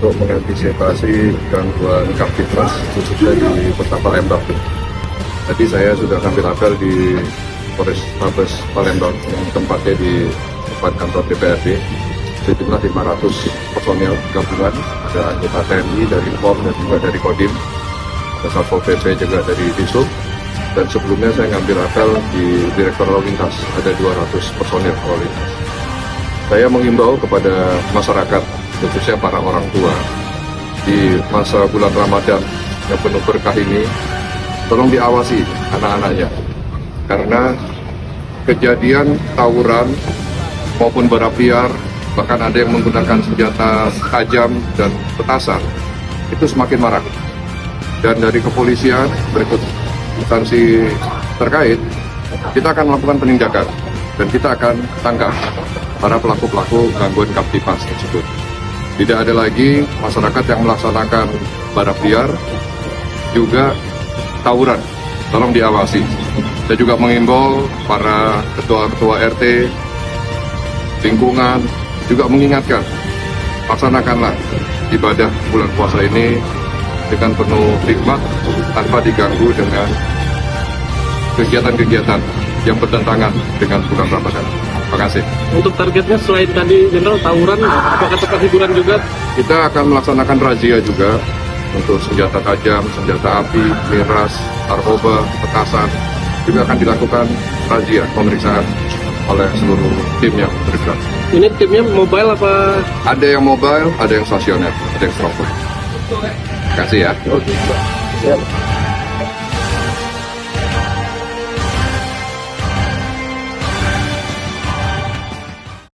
untuk mengantisipasi gangguan Kamtipmas khususnya di Kota Palembang. Tadi saya sudah ambil apel di Polrestabes Palembang yang tempatnya di depan kantor DPRD. Sejumlah 500 personil gabungan, ada anggota TNI dari POM dan juga dari Kodim, ada Satpol PP juga dari Disub, dan sebelumnya saya ngambil apel di Direktur Lalu Lintas, ada 200 personil lalu lintas. Saya mengimbau kepada masyarakat, khususnya para orang tua, di masa bulan Ramadan yang penuh berkah ini, tolong diawasi anak-anaknya, karena kejadian tawuran maupun balap liar, bahkan ada yang menggunakan senjata tajam dan petasan, itu semakin marak. Dan dari kepolisian, berikut instansi terkait, kita akan melakukan penindakan dan kita akan tangkap para pelaku-pelaku gangguan Kamtipmas tersebut. Tidak ada lagi masyarakat yang melaksanakan balap liar, juga tawuran. Tolong diawasi. Saya juga mengimbau para ketua-ketua RT, lingkungan, juga mengingatkan, laksanakanlah ibadah bulan puasa ini dengan penuh hikmat, tanpa diganggu dengan kegiatan-kegiatan yang bertentangan dengan bulan Ramadan. Terima kasih. Untuk targetnya selain tadi Jenderal tawuran, apakah tempat hiburan juga? Kita akan melaksanakan razia juga untuk senjata tajam, senjata api, miras, narkoba, petasan. Juga akan dilakukan razia pemeriksaan oleh seluruh tim yang bergerak. Ini timnya mobile apa? Ada yang mobile, ada yang stasioner, ada yang teropong. Terima kasih ya.